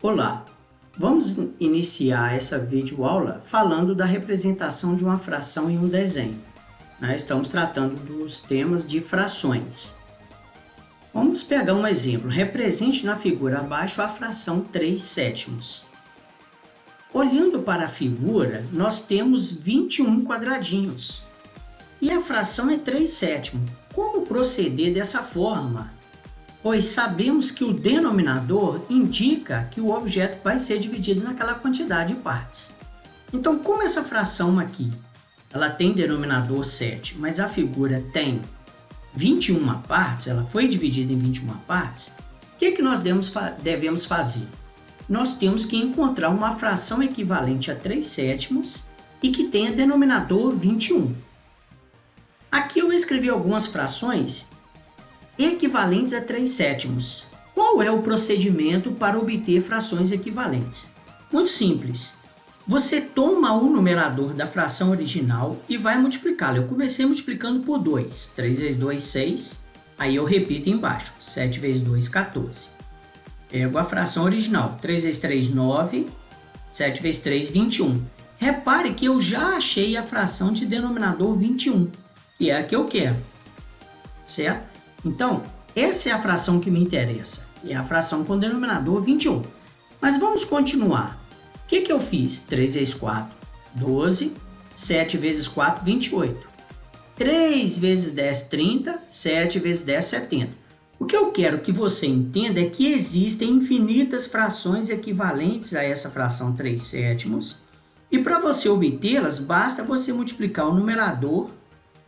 Olá, vamos iniciar essa videoaula falando da representação de uma fração em um desenho. Estamos tratando dos temas de frações. Vamos pegar um exemplo. Represente na figura abaixo a fração 3/7. Olhando para a figura, nós temos 21 quadradinhos. E a fração é 3/7. Como proceder dessa forma? Pois sabemos que o denominador indica que o objeto vai ser dividido naquela quantidade de partes. Então, como essa fração aqui, ela tem denominador 7, mas a figura tem 21 partes, ela foi dividida em 21 partes, o que nós devemos fazer? Nós temos que encontrar uma fração equivalente a 3/7 e que tenha denominador 21. Aqui eu escrevi algumas frações equivalentes a 3/7. Qual é o procedimento para obter frações equivalentes? Muito simples. Você toma o numerador da fração original e vai multiplicá-la. Eu comecei multiplicando por 2. 3 vezes 2, 6. Aí eu repito embaixo. 7 vezes 2, 14. Pego a fração original. 3 vezes 3, 9. 7 vezes 3, 21. Repare que eu já achei a fração de denominador 21, que é a que eu quero. Certo? Então, essa é a fração que me interessa, é a fração com denominador 21. Mas vamos continuar. O que eu fiz? 3 vezes 4, 12. 7 vezes 4, 28. 3 vezes 10, 30. 7 vezes 10, 70. O que eu quero que você entenda é que existem infinitas frações equivalentes a essa fração 3/7. E para você obtê-las, basta você multiplicar o numerador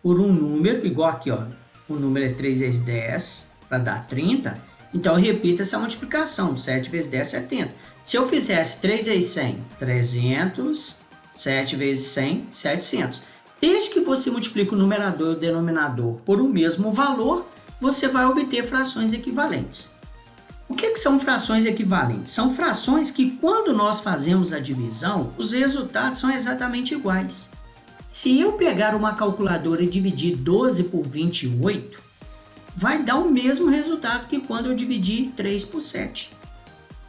por um número, igual aqui, ó. O número é 3 vezes 10, para dar 30. Então, eu repito essa multiplicação. 7 vezes 10, 70. Se eu fizesse 3 vezes 100, 300. 7 vezes 100, 700. Desde que você multiplique o numerador e o denominador por o mesmo valor, você vai obter frações equivalentes. O que são frações equivalentes? São frações que, quando nós fazemos a divisão, os resultados são exatamente iguais. Se eu pegar uma calculadora e dividir 12 por 28, vai dar o mesmo resultado que quando eu dividir 3 por 7.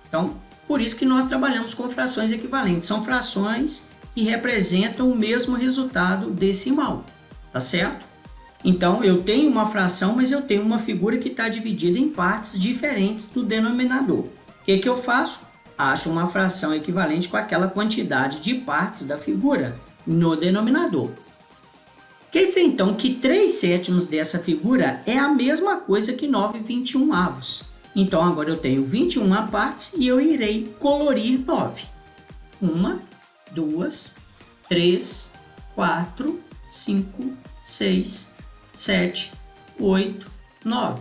Então, por isso que nós trabalhamos com frações equivalentes. São frações que representam o mesmo resultado decimal, tá certo? Então, eu tenho uma fração, mas eu tenho uma figura que está dividida em partes diferentes do denominador. O que eu faço? Acho uma fração equivalente com aquela quantidade de partes da figura no denominador. Quer dizer, então, que 3/7 dessa figura é a mesma coisa que 9/21. Então, agora eu tenho 21 partes e eu irei colorir 9. 1, 2, 3, 4, 5, 6, 7, 8, 9.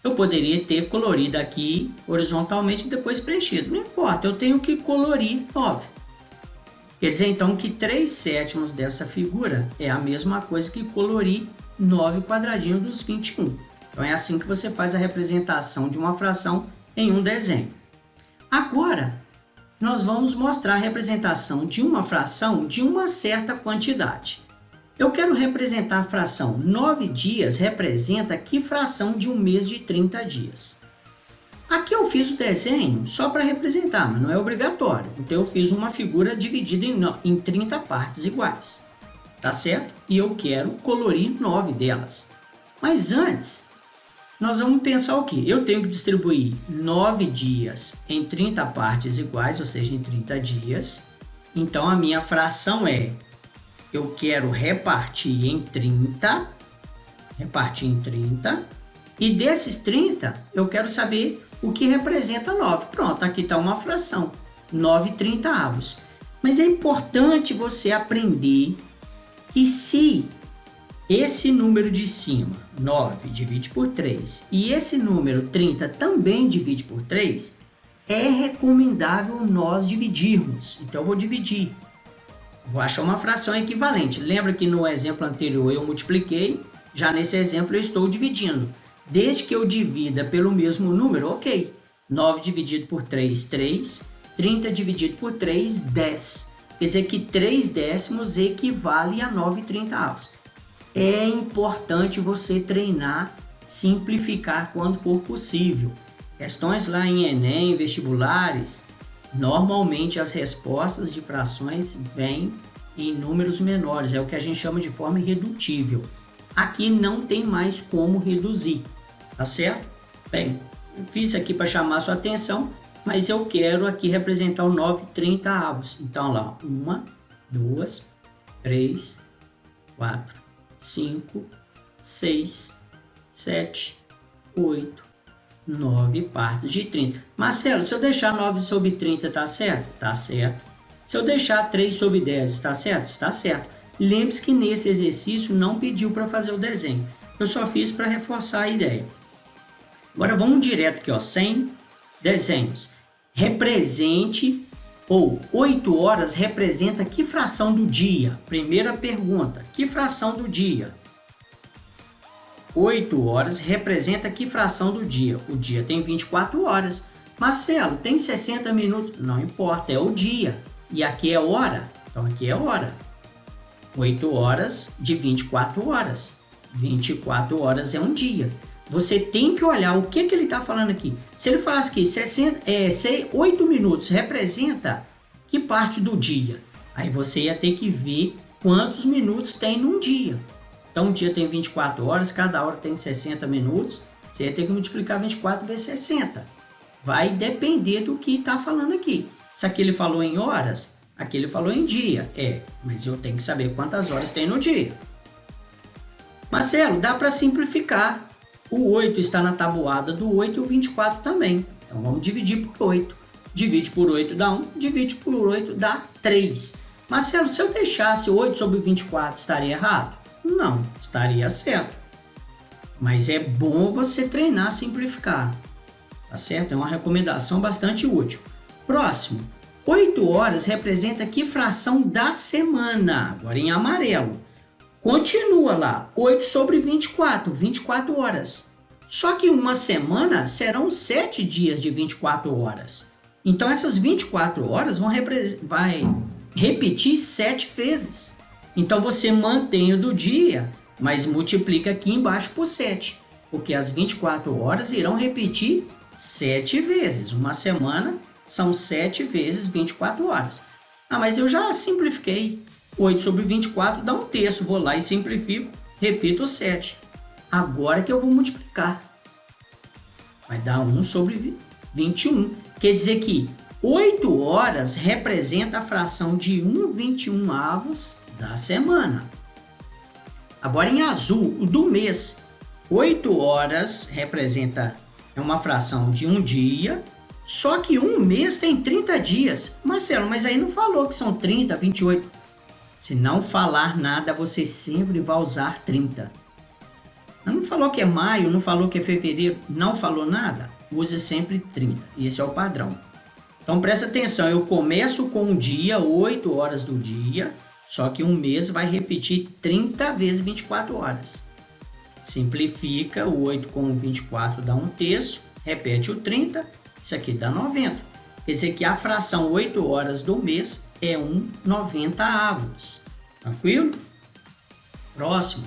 Eu poderia ter colorido aqui horizontalmente e depois preenchido. Não importa, eu tenho que colorir 9. Quer dizer, então, que 3/7 dessa figura é a mesma coisa que colorir 9 quadradinhos dos 21. Então, é assim que você faz a representação de uma fração em um desenho. Agora, nós vamos mostrar a representação de uma fração de uma certa quantidade. Eu quero representar a fração 9 dias, representa que fração de um mês de 30 dias. Aqui eu fiz o desenho só para representar, mas não é obrigatório. Então eu fiz uma figura dividida em 30 partes iguais, tá certo? E eu quero colorir 9 delas. Mas antes, nós vamos pensar o quê? Eu tenho que distribuir 9 dias em 30 partes iguais, ou seja, em 30 dias. Então a minha fração é, eu quero repartir em 30, e desses 30, eu quero saber o que representa 9. Pronto, aqui está uma fração, 9/30. Mas é importante você aprender que se esse número de cima, 9, divide por 3, e esse número 30 também divide por 3, é recomendável nós dividirmos. Então, eu vou dividir. Vou achar uma fração equivalente. Lembra que no exemplo anterior eu multipliquei? Já nesse exemplo eu estou dividindo. Desde que eu divida pelo mesmo número, ok. 9 dividido por 3, 3. 30 dividido por 3, 10. Quer dizer que 3 décimos equivale a 9/30. É importante você treinar, simplificar quando for possível. Questões lá em Enem, vestibulares, Normalmente as respostas de frações vêm em números menores, é o que a gente chama de forma irredutível. Aqui não tem mais como reduzir, tá certo? Bem, eu fiz aqui para chamar a sua atenção, mas eu quero aqui representar o 9/30. Então lá, 1, 2, 3, 4, 5, 6, 7, 8, 9 partes de 30. Marcelo, se eu deixar 9/30, tá certo? Tá certo. Se eu deixar 3/10, está certo? Está certo. Lembre-se que nesse exercício não pediu para fazer o desenho. Eu só fiz para reforçar a ideia. Agora vamos direto aqui, ó, 100 desenhos. Represente, ou 8 horas representa que fração do dia? Primeira pergunta, que fração do dia? 8 horas representa que fração do dia? O dia tem 24 horas. Marcelo, tem 60 minutos? Não importa, é o dia. E aqui é hora? Então aqui é hora. 8 horas de 24 horas. 24 horas é um dia. Você tem que olhar o que ele está falando aqui. Se ele faz aqui 8 minutos representa que parte do dia? Aí você ia ter que ver quantos minutos tem num dia. Então, um dia tem 24 horas, cada hora tem 60 minutos. Você ia ter que multiplicar 24 vezes 60. Vai depender do que está falando aqui. Se aqui ele falou em horas, aqui ele falou em dia. Mas eu tenho que saber quantas horas tem no dia. Marcelo, dá para simplificar. O 8 está na tabuada do 8 e o 24 também. Então, vamos dividir por 8. Divide por 8 dá 1, divide por 8 dá 3. Marcelo, se eu deixasse 8/24, estaria errado? Não, estaria certo. Mas é bom você treinar a simplificar. Tá certo? É uma recomendação bastante útil. Próximo. 8 horas representa que fração da semana? Agora em amarelo. Continua lá. 8/24, 24 horas. Só que uma semana serão 7 dias de 24 horas. Então essas 24 horas vai repetir 7 vezes. Então você mantém o do dia, mas multiplica aqui embaixo por 7. Porque as 24 horas irão repetir 7 vezes. Uma semana são 7 vezes 24 horas. Mas eu já simplifiquei. 8/24 dá 1/3. Vou lá e simplifico, repito 7. Agora que eu vou multiplicar. Vai dar 1/21. Quer dizer que 8 horas representa a fração de 1/21 da semana. Agora em azul, o do mês. 8 horas representa uma fração de um dia, só que um mês tem 30 dias. Marcelo, mas aí não falou que são 30, 28. Se não falar nada, você sempre vai usar 30. Não falou que é maio, não falou que é fevereiro, não falou nada? Use sempre 30. Esse é o padrão. Então presta atenção, eu começo com um dia, 8 horas do dia, só que um mês vai repetir 30 vezes 24 horas. Simplifica, o 8 com o 24 dá 1/3, repete o 30, isso aqui dá 90. Quer dizer que a fração 8 horas do mês é 1/90. Tranquilo? Próximo.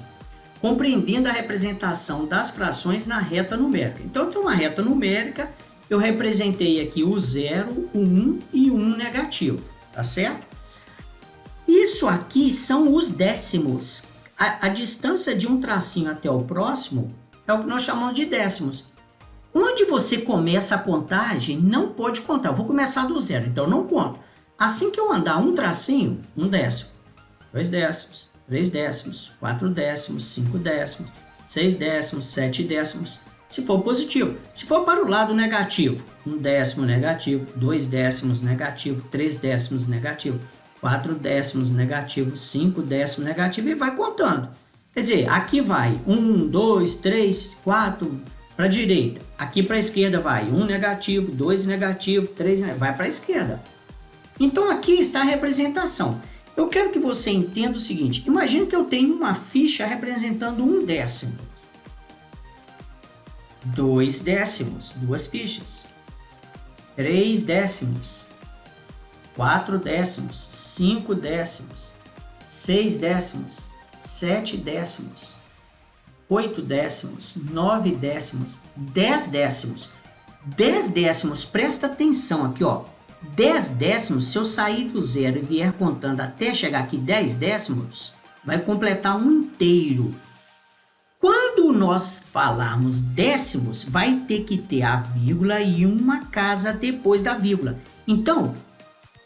Compreendendo a representação das frações na reta numérica. Então, tem uma reta numérica, eu representei aqui o 0, o 1 e o 1 negativo, tá certo? Isso aqui são os décimos. A distância de um tracinho até o próximo é o que nós chamamos de décimos. Onde você começa a contagem, não pode contar. Eu vou começar do 0, então eu não conto. Assim que eu andar um tracinho, 1 décimo, 2 décimos, 3 décimos, 4 décimos, 5 décimos, 6 décimos, 7 décimos, se for positivo. Se for para o lado negativo, 1 décimo negativo, 2 décimos negativo, 3 décimos negativo, 4 décimos negativo, 5 décimos negativo e vai contando. Quer dizer, aqui vai 1, 2, 3, 4 para a direita. Aqui para a esquerda vai 1 negativo, 2 negativo, 3 negativo, vai para a esquerda. Então aqui está a representação. Eu quero que você entenda o seguinte. Imagine que eu tenho uma ficha representando 1 décimo. 2 décimos, 2 fichas. 3 décimos. 4 décimos, 5 décimos, 6 décimos, 7 décimos, 8 décimos, 9 décimos, 10 décimos. 10 décimos, presta atenção aqui, ó. 10 décimos, se eu sair do zero e vier contando até chegar aqui 10 décimos, vai completar um inteiro. Quando nós falarmos décimos, vai ter que ter a vírgula e uma casa depois da vírgula. Então,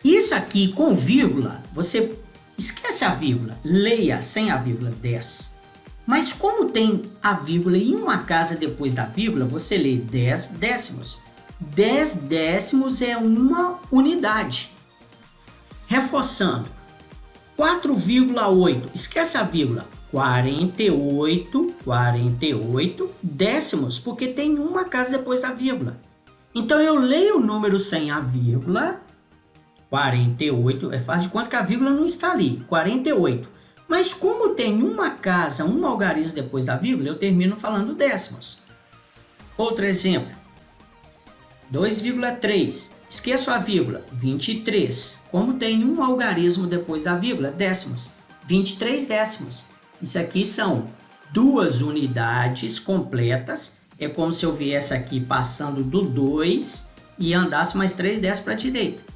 isso aqui com vírgula, você esquece a vírgula, leia sem a vírgula 10. Mas como tem a vírgula e uma casa depois da vírgula, você lê 10 décimos. 10 décimos é uma unidade. Reforçando, 4,8, esquece a vírgula, 48 décimos, porque tem uma casa depois da vírgula. Então eu leio o número sem a vírgula, 48, faz de conta que a vírgula não está ali, 48. Mas como tem uma casa, um algarismo depois da vírgula, eu termino falando décimos. Outro exemplo, 2,3, esqueço a vírgula, 23. Como tem um algarismo depois da vírgula, décimos, 23 décimos. Isso aqui são duas unidades completas. É como se eu viesse aqui passando do 2 e andasse mais 3 décimos para a direita.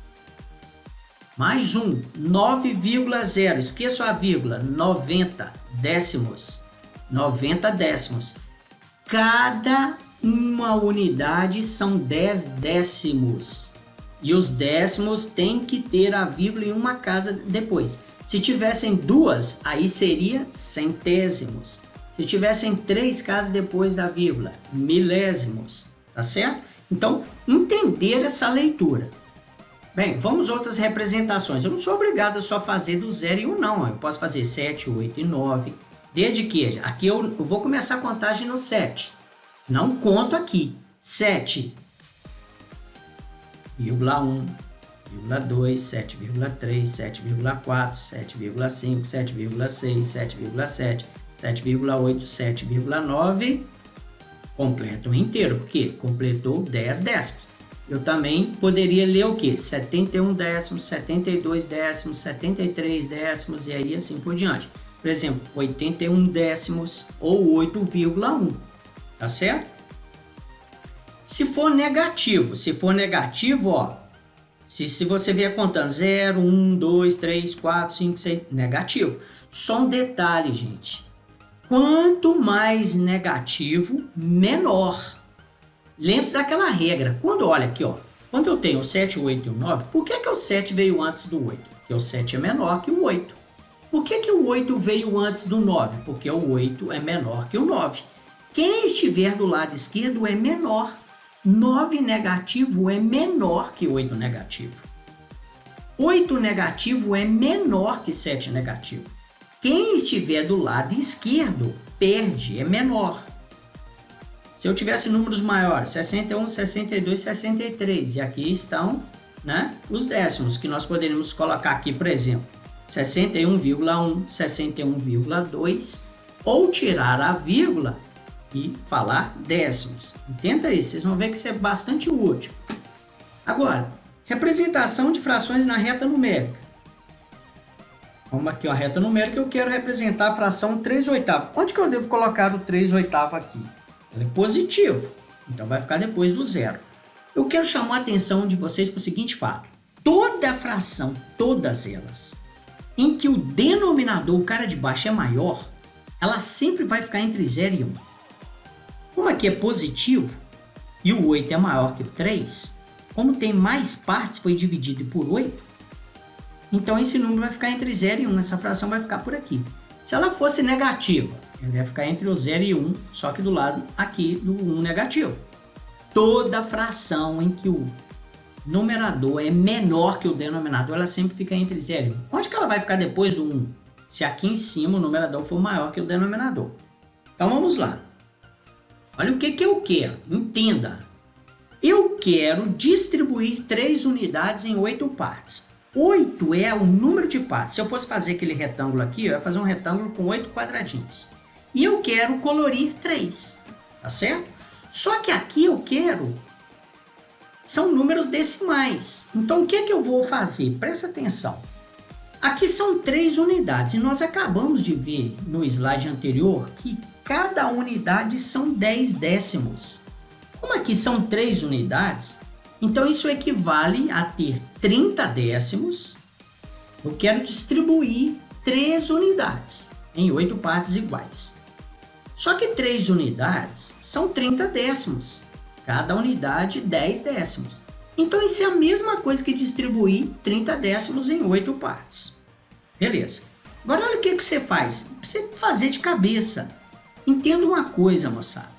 Mais um, 9,0, esqueço a vírgula, 90 décimos. 90 décimos. Cada uma unidade são 10 décimos. E os décimos têm que ter a vírgula e uma casa depois. Se tivessem duas, aí seria centésimos. Se tivessem 3 casas depois da vírgula, milésimos. Tá certo? Então, entender essa leitura. Bem, vamos outras representações. Eu não sou obrigado a só fazer do 0 e 1, não. Eu posso fazer 7, 8 e 9. Desde que aqui eu vou começar a contagem no 7. Não conto aqui. 7,1, 7,2, 7,3, 7,4, 7,5, 7,6, 7,7, 7,8, 7,9. Completa o inteiro, porque completou 10 décimos. Eu também poderia ler o quê? 71 décimos, 72 décimos, 73 décimos e aí assim por diante. Por exemplo, 81 décimos ou 8,1. Tá certo? Se for negativo, ó, se você vier contando 0, 1, 2, 3, 4, 5, 6, negativo. Só um detalhe, gente. Quanto mais negativo, menor. Lembre-se daquela regra. Quando, olha aqui, ó, quando eu tenho o 7, o 8 e o 9, por que o 7 veio antes do 8? Porque o 7 é menor que o 8. Por que o 8 veio antes do 9? Porque o 8 é menor que o 9. Quem estiver do lado esquerdo é menor. 9 negativo é menor que 8 negativo. 8 negativo é menor que 7 negativo. Quem estiver do lado esquerdo perde, é menor. Se eu tivesse números maiores, 61, 62, 63, e aqui estão, né, os décimos, que nós poderíamos colocar aqui, por exemplo, 61,1, 61,2, ou tirar a vírgula e falar décimos. Entenda isso, vocês vão ver que isso é bastante útil. Agora, representação de frações na reta numérica. Vamos aqui, a reta numérica, eu quero representar a fração 3/8. Onde que eu devo colocar o 3/8 aqui? Ele é positivo, então vai ficar depois do 0. Eu quero chamar a atenção de vocês para o seguinte fato. Toda fração, todas elas, em que o denominador, o cara de baixo, é maior, ela sempre vai ficar entre 0 e 1. Como aqui é positivo e o 8 é maior que o 3, como tem mais partes, foi dividido por 8, então esse número vai ficar entre 0 e 1, essa fração vai ficar por aqui. Se ela fosse negativa, ela vai ficar entre o 0 e 1, só que do lado aqui do 1 negativo. Toda fração em que o numerador é menor que o denominador, ela sempre fica entre 0 e 1. Onde que ela vai ficar depois do 1? Se aqui em cima o numerador for maior que o denominador. Então vamos lá. Olha o que eu quero, entenda. Eu quero distribuir 3 unidades em 8 partes. 8 é o número de partes. Se eu fosse fazer aquele retângulo aqui, eu ia fazer um retângulo com 8 quadradinhos. E eu quero colorir 3, tá certo? Só que aqui eu quero... são números decimais. Então o que eu vou fazer? Presta atenção. Aqui são 3 unidades e nós acabamos de ver no slide anterior que cada unidade são 10 décimos. Como aqui são 3 unidades, então isso equivale a ter 30 décimos, eu quero distribuir 3 unidades em 8 partes iguais. Só que 3 unidades são 30 décimos, cada unidade 10 décimos. Então isso é a mesma coisa que distribuir 30 décimos em 8 partes. Beleza. Agora olha o que você faz. Você fazer de cabeça. Entenda uma coisa, moçada.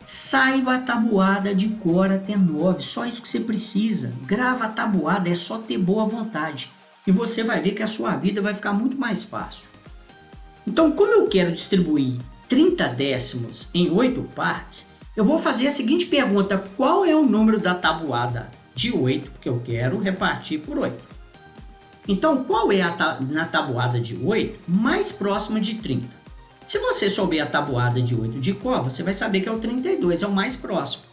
Saiba a tabuada de cor até 9, só isso que você precisa. Grava a tabuada, é só ter boa vontade. E você vai ver que a sua vida vai ficar muito mais fácil. Então, como eu quero distribuir 30 décimos em 8 partes, eu vou fazer a seguinte pergunta: qual é o número da tabuada de 8, porque eu quero repartir por 8? Então, qual é na tabuada de 8 mais próxima de 30? Se você souber a tabuada de 8 de cor, você vai saber que é o 32, é o mais próximo.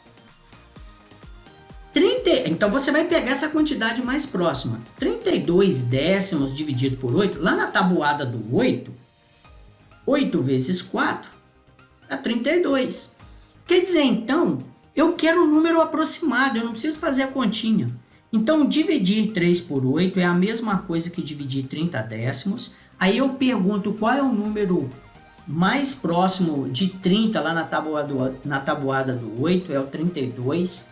Então você vai pegar essa quantidade mais próxima. 32 décimos dividido por 8, lá na tabuada do 8, 8 vezes 4 é 32. Quer dizer, então, eu quero um número aproximado, eu não preciso fazer a continha. Então, dividir 3 por 8 é a mesma coisa que dividir 30 décimos. Aí eu pergunto qual é o número mais próximo de 30 lá na tabuada do 8, é o 32.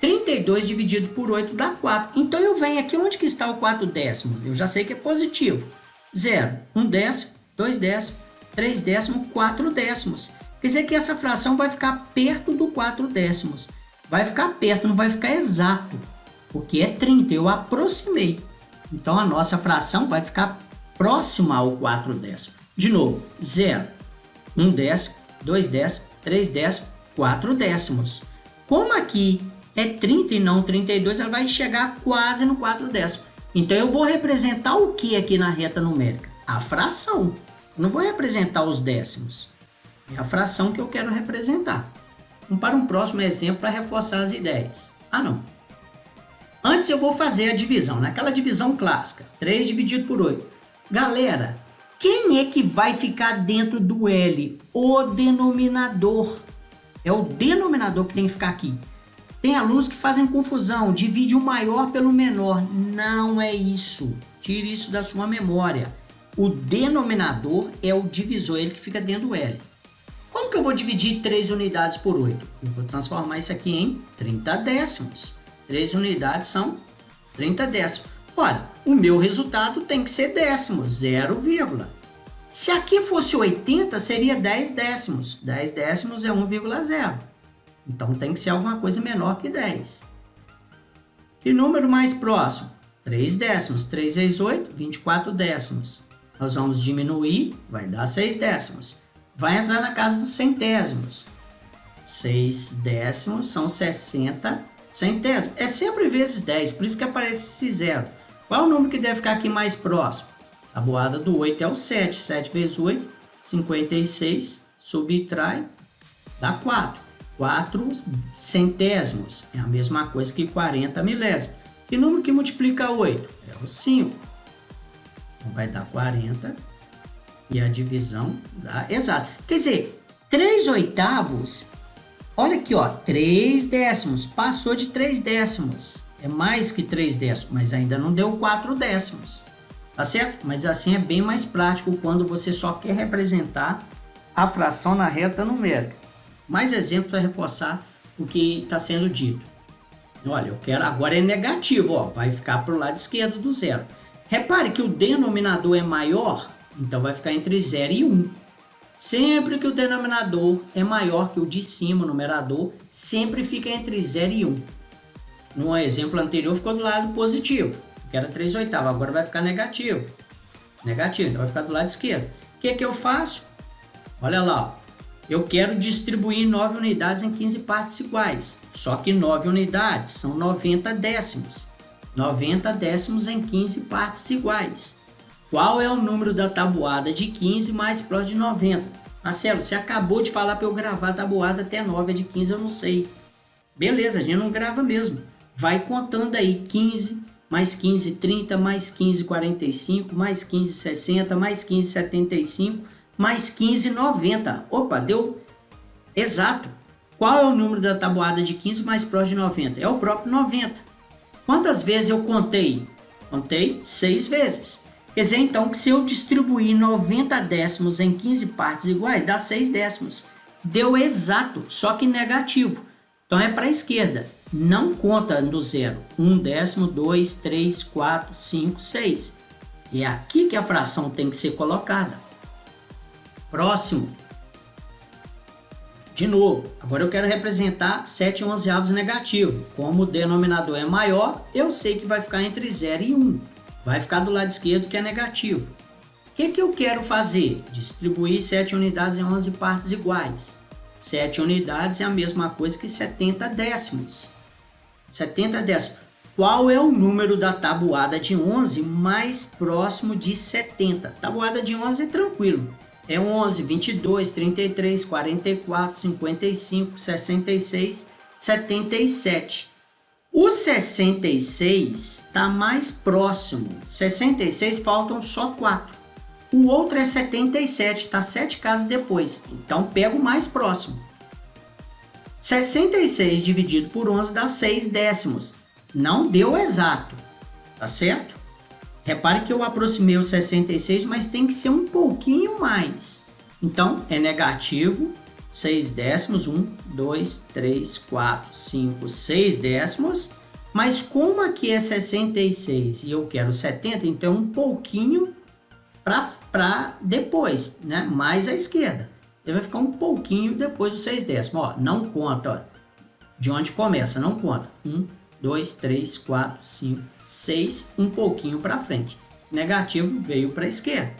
32 dividido por 8 dá 4. Então eu venho aqui, onde que está o 4 décimo? Eu já sei que é positivo. 0, 1 décimo, 2 décimos, 3 décimos, 4 décimos. Quer dizer que essa fração vai ficar perto do 4 décimos. Vai ficar perto, não vai ficar exato. Porque é 30, eu aproximei. Então a nossa fração vai ficar próxima ao 4 décimos. De novo, 0, 1 décimo, 2 décimos, 3 décimos, 4 décimos. Como aqui é 30 e não 32, ela vai chegar quase no 4 décimos. Então eu vou representar o que aqui na reta numérica? A fração. Eu não vou representar os décimos. É a fração que eu quero representar. Vamos para um próximo exemplo para reforçar as ideias. Não. Antes eu vou fazer a divisão, naquela divisão clássica. 3 dividido por 8. Galera, quem é que vai ficar dentro do L? O denominador. É o denominador que tem que ficar aqui. Tem alunos que fazem confusão, divide o maior pelo menor. Não é isso. Tire isso da sua memória. O denominador é o divisor, ele que fica dentro do L. Como que eu vou dividir 3 unidades por 8? Eu vou transformar isso aqui em 30 décimos. 3 unidades são 30 décimos. Ora, o meu resultado tem que ser décimos, 0, Se aqui fosse 80, seria 10 décimos. 10 décimos é 1,0. Então tem que ser alguma coisa menor que 10. Que número mais próximo? 3 décimos. 3 vezes 8, 24 décimos. Nós vamos diminuir, vai dar 6 décimos. Vai entrar na casa dos centésimos. 6 décimos são 60 centésimos. É sempre vezes 10, por isso que aparece esse zero. Qual é o número que deve ficar aqui mais próximo? A tabuada do 8 é o 7. 7 vezes 8, 56. Subtrai, dá 4. 4 centésimos. É a mesma coisa que 40 milésimos. Que número que multiplica 8? É o 5. Então vai dar 40. E a divisão dá exato. Quer dizer, 3 oitavos, olha aqui, ó, 3 décimos. Passou de 3 décimos. É mais que 3 décimos, mas ainda não deu 4 décimos. Tá certo? Mas assim é bem mais prático quando você só quer representar a fração na reta numérica. Mais exemplo para reforçar o que está sendo dito. Olha, eu quero agora é negativo, ó, vai ficar para o lado esquerdo do zero. Repare que o denominador é maior, então vai ficar entre 0 e 1. Sempre que o denominador é maior que o de cima, o numerador, sempre fica entre 0 e 1. No exemplo anterior ficou do lado positivo, que era 3 oitavos, agora vai ficar negativo. Negativo, então vai ficar do lado esquerdo. O que eu faço? Olha lá, ó. Eu quero distribuir 9 unidades em 15 partes iguais. Só que 9 unidades são 90 décimos. 90 décimos em 15 partes iguais. Qual é o número da tabuada de 15 mais próximo de 90? Marcelo, você acabou de falar para eu gravar a tabuada até 9, a de 15 eu não sei. Beleza, a gente não grava mesmo. Vai contando aí 15, mais 15, 30, mais 15, 45, mais 15, 60, mais 15, 75... mais 15, 90. Opa, deu exato. Qual é o número da tabuada de 15 mais próximo de 90? É o próprio 90. Quantas vezes eu contei Contei 6 vezes. Quer dizer, então, que se eu distribuir 90 décimos em 15 partes iguais, dá 6 décimos. Deu exato, só que negativo. Então, é para a esquerda. Não conta no zero. 1 décimo, 2, 3, 4, 5, 6. É aqui que a fração tem que ser colocada. Próximo. De novo, agora eu quero representar 7/11 negativo. Como o denominador é maior, eu sei que vai ficar entre 0 e 1. Vai ficar do lado esquerdo, que é negativo. O que eu quero fazer? Distribuir 7 unidades em 11 partes iguais. 7 unidades é a mesma coisa que 70 décimos. 70 décimos. Qual é o número da tabuada de 11 mais próximo de 70? Tabuada de 11 é tranquilo. É 11, 22, 33, 44, 55, 66, 77. O 66 está mais próximo. 66 faltam só 4. O outro é 77, está 7 casas depois. Então, pega o mais próximo. 66 dividido por 11 dá 6 décimos. Não deu exato, tá certo? Repare que eu aproximei o 66, mas tem que ser um pouquinho mais. Então, é negativo, 6 décimos, 1, 2, 3, 4, 5, 6 décimos. Mas como aqui é 66 e eu quero 70, então um pouquinho para depois, né? Mais à esquerda. Ele vai ficar um pouquinho depois dos 6 décimos. Ó, não conta, ó, de onde começa, não conta. 1, 2, 3, 4, 5, 6, um pouquinho para frente. Negativo veio para a esquerda.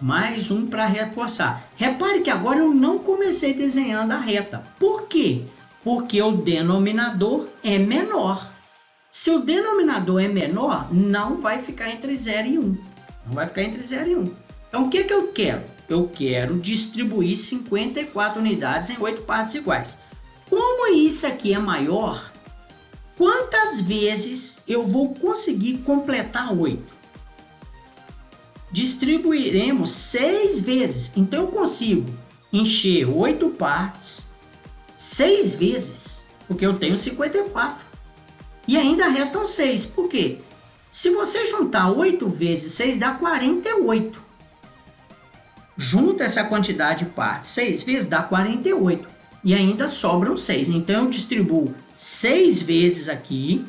Mais um para reforçar. Repare que agora eu não comecei desenhando a reta. Por quê? Porque o denominador é menor. Se o denominador é menor, não vai ficar entre 0 e 1. Não vai ficar entre 0 e 1. Então, o que eu quero? Eu quero distribuir 54 unidades em 8 partes iguais. Como isso aqui é maior, quantas vezes eu vou conseguir completar 8? Distribuiremos 6 vezes. Então, eu consigo encher 8 partes 6 vezes, porque eu tenho 54. E ainda restam 6. Por quê? Se você juntar 8 vezes 6, dá 48. Junta essa quantidade de partes 6 vezes, dá 48. E ainda sobram 6. Então, eu distribuo 6 vezes aqui.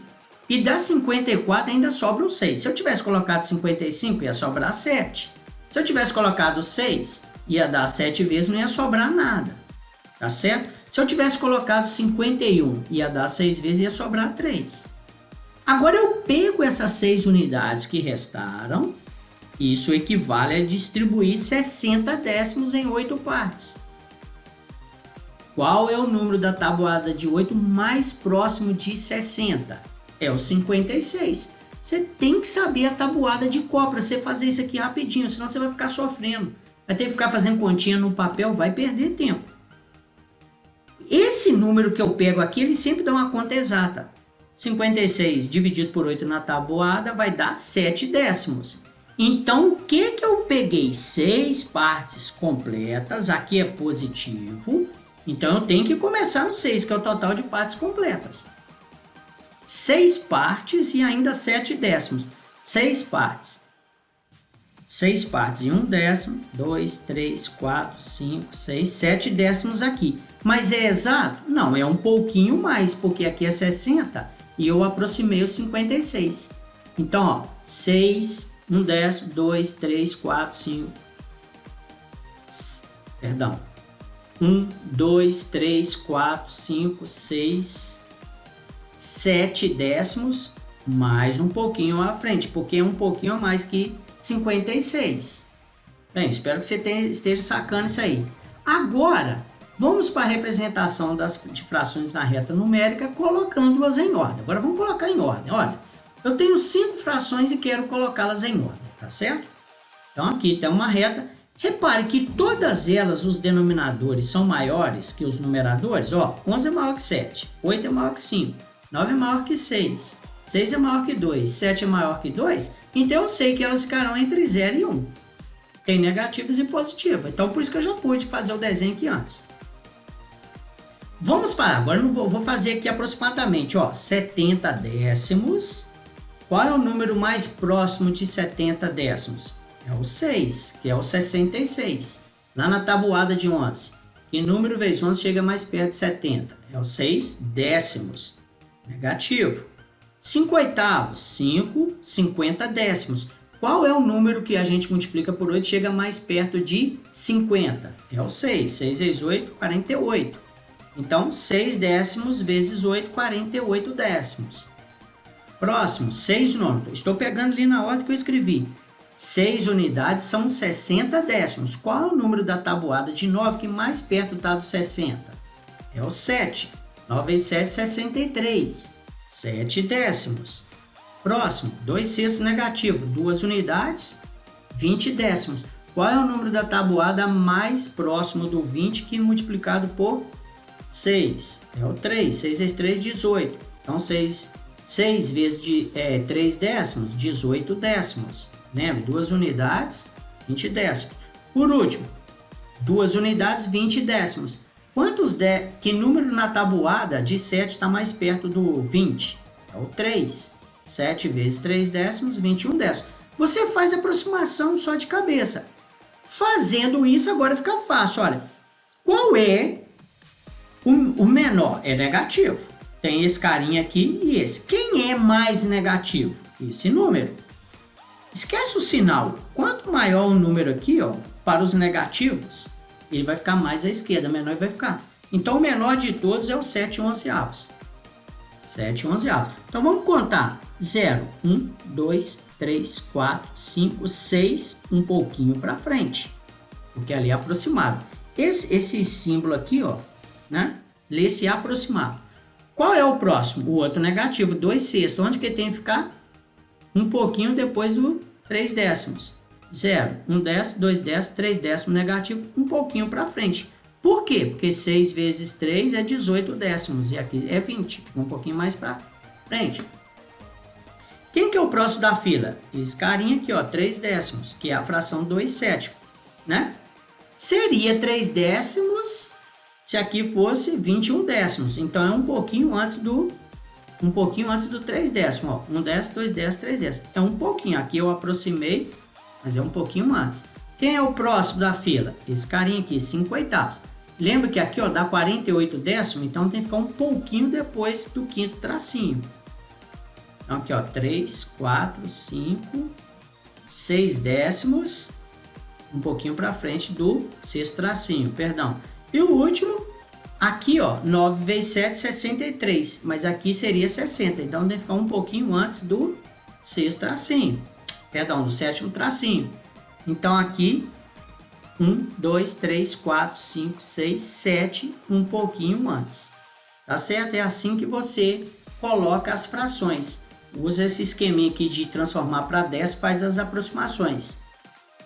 E das 54 ainda sobram 6. Se eu tivesse colocado 55, ia sobrar 7. Se eu tivesse colocado 6, ia dar 7 vezes, não ia sobrar nada. Tá certo? Se eu tivesse colocado 51, ia dar 6 vezes, ia sobrar 3. Agora eu pego essas 6 unidades que restaram. Isso equivale a distribuir 60 décimos em 8 partes. Qual é o número da tabuada de 8 mais próximo de 60? É o 56. Você tem que saber a tabuada de cor para você fazer isso aqui rapidinho, senão você vai ficar sofrendo. Vai ter que ficar fazendo continha no papel, vai perder tempo. Esse número que eu pego aqui, ele sempre dá uma conta exata. 56 dividido por 8 na tabuada vai dar 7 décimos. Então, o que eu peguei? 6 partes completas, aqui é positivo. Então, eu tenho que começar no 6, que é o total de partes completas. 6 partes e ainda 7 décimos. 6 partes. 6 partes e 1 décimo, 2, 3, 4, 5, 6, 7 décimos aqui. Mas é exato? Não, é um pouquinho mais, porque aqui é 60 e eu aproximei os 56. Então, ó, 6, 1 décimo, 2, 3, 4, 5. Perdão. 1, 2, 3, 4, 5, 6, 7 décimos, mais um pouquinho à frente, porque é um pouquinho a mais que 56. Bem, espero que você esteja sacando isso aí. Agora, vamos para a representação de frações na reta numérica, colocando-as em ordem. Agora vamos colocar em ordem. Olha, eu tenho 5 frações e quero colocá-las em ordem, tá certo? Então aqui tem uma reta. Repare que todas elas, os denominadores, são maiores que os numeradores. Ó, 11 é maior que 7, 8 é maior que 5, 9 é maior que 6, 6 é maior que 2, 7 é maior que 2. Então eu sei que elas ficarão entre 0 e 1. Tem negativos e positivos. Então por isso que eu já pude fazer o desenho aqui antes. Vamos para, agora eu vou fazer aqui aproximadamente, ó, 70 décimos Qual é o número mais próximo de 70 décimos? É o 6, que é o 66. Lá na tabuada de 11, que número vezes 11 chega mais perto de 70? É o 6 décimos. Negativo. 5 oitavos, 5, 50 décimos. Qual é o número que a gente multiplica por 8 e chega mais perto de 50? É o 6. 6 vezes 8, 48. Então, 6 décimos vezes 8, 48 décimos. Próximo, 6 nono. Estou pegando ali na ordem que eu escrevi. 6 unidades são 60 décimos. Qual é o número da tabuada de 9 que mais perto está do 60? É o 7. 9 vezes 7, 63. 7 décimos. Próximo, 2 sextos negativo. 2 unidades, 20 décimos. Qual é o número da tabuada mais próximo do 20 que multiplicado por 6? É o 3. 6 vezes 3, 18. Então, 6 vezes 3 décimos, 18 décimos. Lembra? 2 unidades, 20 décimos. Por último, 2 unidades, 20 décimos. Que número na tabuada de 7 está mais perto do 20? É o 3. 7 vezes 3 décimos, 21 décimos. Você faz a aproximação só de cabeça. Fazendo isso, agora fica fácil. Olha, qual é o menor? É negativo. Tem esse carinha aqui e esse. Quem é mais negativo? Esse número. Esquece o sinal. Quanto maior o número aqui, ó, para os negativos, ele vai ficar mais à esquerda, menor ele vai ficar. Então, o menor de todos é o 7/11. 7/11. Então, vamos contar. 0, 1, 2, 3, 4, 5, 6, um pouquinho para frente. Porque ali é aproximado. Esse símbolo aqui, ó, né? Lê-se aproximado. Qual é o próximo? O outro negativo, 2 sextos. Onde que tem que ficar? Um pouquinho depois do 3 décimos. 0, 1 décimo, 2 décimos, 3 décimos negativo, um pouquinho para frente. Por quê? Porque 6 vezes 3 é 18 décimos e aqui é 20, um pouquinho mais para frente. Quem que é o próximo da fila? Esse carinha aqui, ó, 3 décimos, que é a fração 2 sétimos, né? Seria 3 décimos se aqui fosse 21 décimos. Então, é um pouquinho antes do 3 décimos, ó. 1 décimo, 2 décimos, 3 décimos. É um pouquinho. Aqui eu aproximei, mas é um pouquinho antes. Quem é o próximo da fila? Esse carinha aqui, 5 oitavos. Lembra que aqui, ó, dá 48 décimos, então tem que ficar um pouquinho depois do quinto tracinho. Então, aqui, ó, 3, 4, 5, 6 décimos, um pouquinho para frente do sexto tracinho, perdão. E o último, aqui, ó, 9 vezes 7, 63, mas aqui seria 60, então tem que ficar um pouquinho antes do sexto tracinho, perdão, do sétimo tracinho. Então, aqui, 1, 2, 3, 4, 5, 6, 7, um pouquinho antes. Tá certo? É assim que você coloca as frações. Usa esse esqueminha aqui de transformar para 10, faz as aproximações.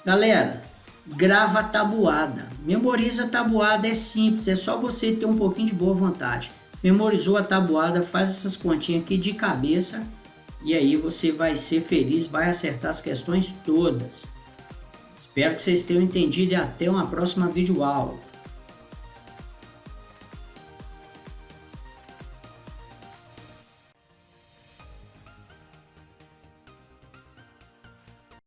Galera, grava a tabuada. Memoriza a tabuada, é simples, é só você ter um pouquinho de boa vontade. Memorizou a tabuada, faz essas continhas aqui de cabeça e aí você vai ser feliz, vai acertar as questões todas. Espero que vocês tenham entendido e até uma próxima videoaula.